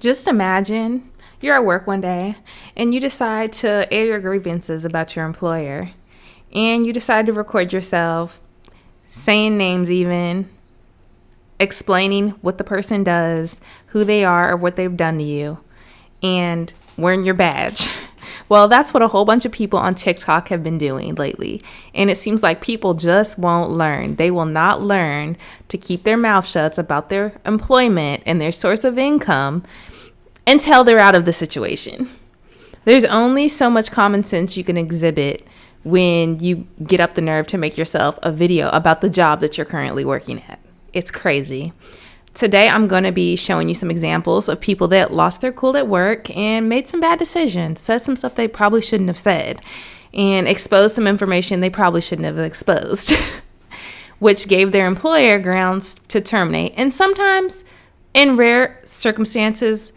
Just imagine you're at work one day and you decide to air your grievances about your employer. And you decide to record yourself saying names, even explaining what the person does, who they are, or what they've done to you, and wearing your badge. Well, that's what a whole bunch of people on TikTok have been doing lately. And it seems like people just won't learn. They will not learn to keep their mouth shut about their employment and their source of income until they're out of the situation. There's only so much common sense you can exhibit when you get up the nerve to make yourself a video about the job that you're currently working at. It's crazy. Today, I'm going to be showing you some examples of people that lost their cool at work and made some bad decisions, said some stuff they probably shouldn't have said, and exposed some information they probably shouldn't have exposed, which gave their employer grounds to terminate. And sometimes, in rare circumstances,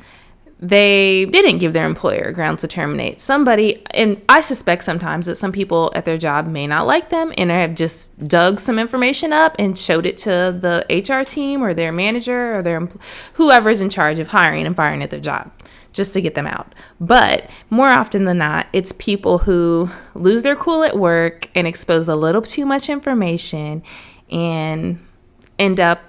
they didn't give their employer grounds to terminate somebody. And I suspect sometimes that some people at their job may not like them and have just dug some information up and showed it to the HR team or their manager or their whoever's in charge of hiring and firing at their job just to get them out. But more often than not, it's people who lose their cool at work and expose a little too much information and end up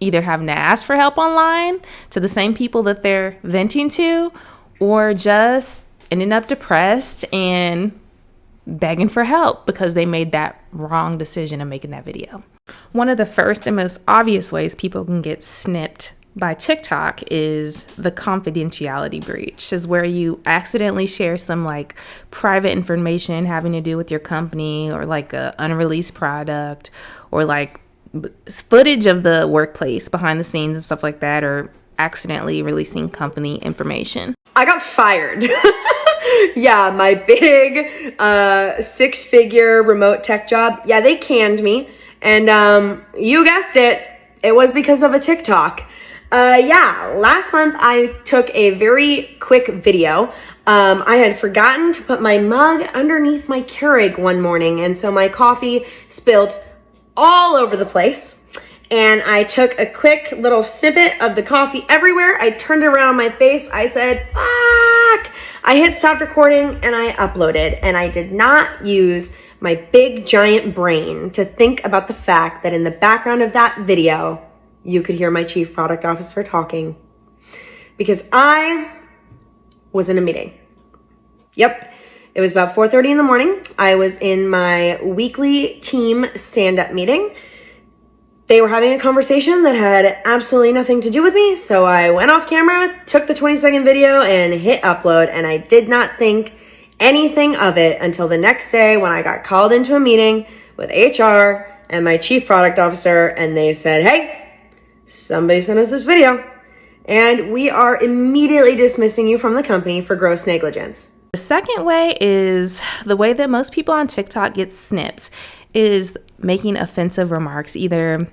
either having to ask for help online to the same people that they're venting to, or just ending up depressed and begging for help because they made that wrong decision of making that video. One of the first and most obvious ways people can get snipped by TikTok is the confidentiality breach, is where you accidentally share some like private information having to do with your company, or like a unreleased product, or like footage of the workplace behind the scenes and stuff like that, or accidentally releasing company information. I got fired. Yeah, my big 6-figure remote tech job. Yeah, they canned me. And you guessed it, it was because of a TikTok. Yeah, last month I took a very quick video. I had forgotten to put my mug underneath my Keurig one morning, and so my coffee spilled all over the place, and I took a quick little snippet of the coffee everywhere. I turned it around my face. I said, fuck. I hit stop recording and I uploaded, and I did not use my big giant brain to think about the fact that in the background of that video, you could hear my chief product officer talking, because I was in a meeting. Yep. It was about 4:30 in the morning. I was in my weekly team stand-up meeting. They were having a conversation that had absolutely nothing to do with me, so I went off camera, took the 20-second video, and hit upload, and I did not think anything of it until the next day when I got called into a meeting with HR and my chief product officer, and they said, hey, somebody sent us this video, and we are immediately dismissing you from the company for gross negligence. The second way is the way that most people on TikTok get snipped is making offensive remarks, either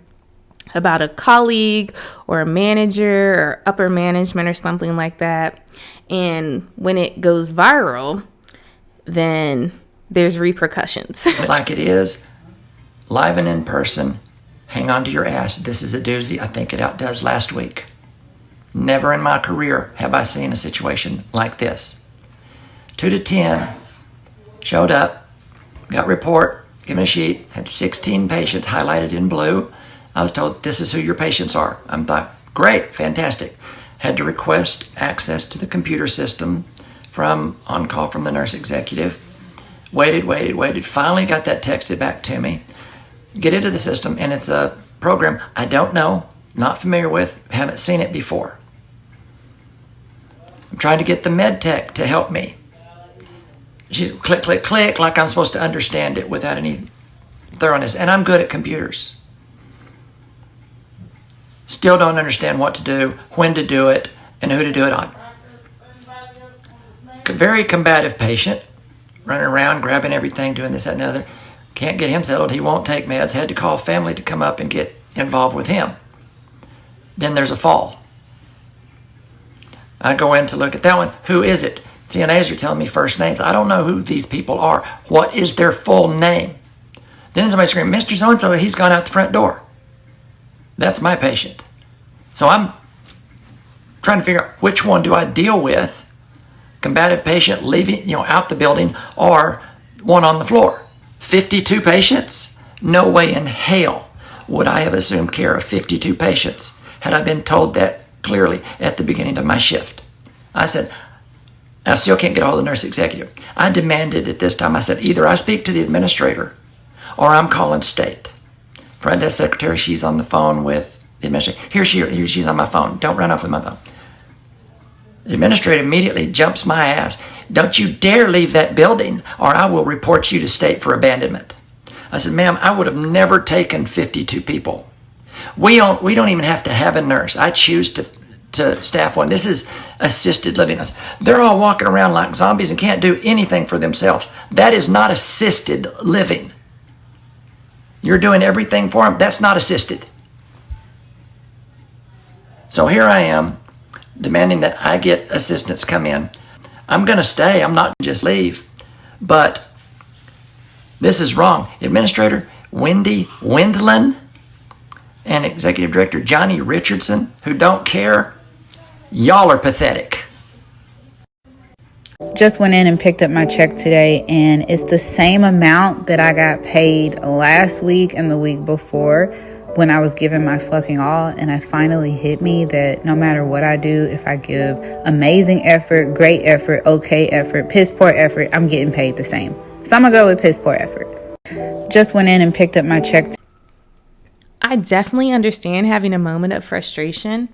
about a colleague or a manager or upper management or something like that. And when it goes viral, then there's repercussions. Like it is live and in person. Hang on to your ass. This is a doozy. I think it outdoes last week. Never in my career have I seen a situation like this. 2 to 10, showed up, got report, given a sheet, had 16 patients highlighted in blue. I was told, this is who your patients are. I'm thought, great, fantastic. Had to request access to the computer system on call from the nurse executive. Waited, finally got that texted back to me. Get into the system, and it's a program I don't know, not familiar with, haven't seen it before. I'm trying to get the med tech to help me. She's click, click, click, like I'm supposed to understand it without any thoroughness. And I'm good at computers. Still don't understand what to do, when to do it, and who to do it on. Very combative patient, running around, grabbing everything, doing this, that, and the other. Can't get him settled. He won't take meds. Had to call family to come up and get involved with him. Then there's a fall. I go in to look at that one. Who is it? CNAs are telling me first names. I don't know who these people are. What is their full name? Then somebody screamed, Mr. So-and-so, he's gone out the front door. That's my patient. So I'm trying to figure out which one do I deal with, combative patient leaving, out the building, or one on the floor. 52 patients? No way in hell would I have assumed care of 52 patients had I been told that clearly at the beginning of my shift. I said, I still can't get a hold of the nurse executive. I demanded at this time, I said, either I speak to the administrator or I'm calling state. Front desk secretary, she's on the phone with the administrator. Here she's on my phone. Don't run off with my phone. The administrator immediately jumps my ass. Don't you dare leave that building or I will report you to state for abandonment. I said, ma'am, I would have never taken 52 people. We don't even have to have a nurse. I choose to staff one. This is assisted living. They're all walking around like zombies and can't do anything for themselves. That is not assisted living. You're doing everything for them. That's not assisted. So here I am demanding that I get assistants come in. I'm going to stay. I'm not going to just leave. But this is wrong. Administrator Wendy Windland and Executive Director Johnny Richardson, who don't care, y'all are pathetic. Just went in and picked up my check today, and it's the same amount that I got paid last week and the week before when I was giving my fucking all. And it finally hit me that no matter what I do, if I give amazing effort, great effort, okay effort, piss poor effort, I'm getting paid the same. So I'm gonna go with piss poor effort. Just went in and picked up my check. I definitely understand having a moment of frustration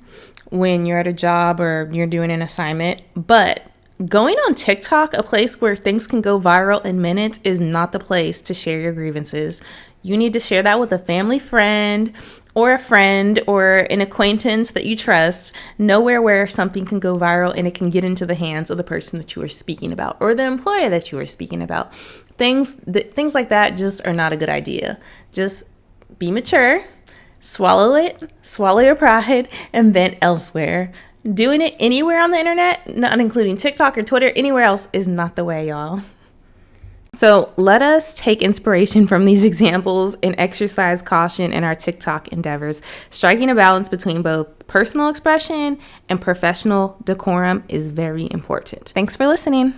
when you're at a job or you're doing an assignment, but going on TikTok, a place where things can go viral in minutes, is not the place to share your grievances. You need to share that with a family friend or an acquaintance that you trust, nowhere where something can go viral and it can get into the hands of the person that you are speaking about or the employer that you are speaking about. Things like that just are not a good idea. Just be mature, swallow your pride, and vent elsewhere. Doing it anywhere on the internet, not including TikTok or Twitter, anywhere else, is not the way, y'all. So let us take inspiration from these examples and exercise caution in our TikTok endeavors. Striking a balance between both personal expression and professional decorum is very important. Thanks for listening.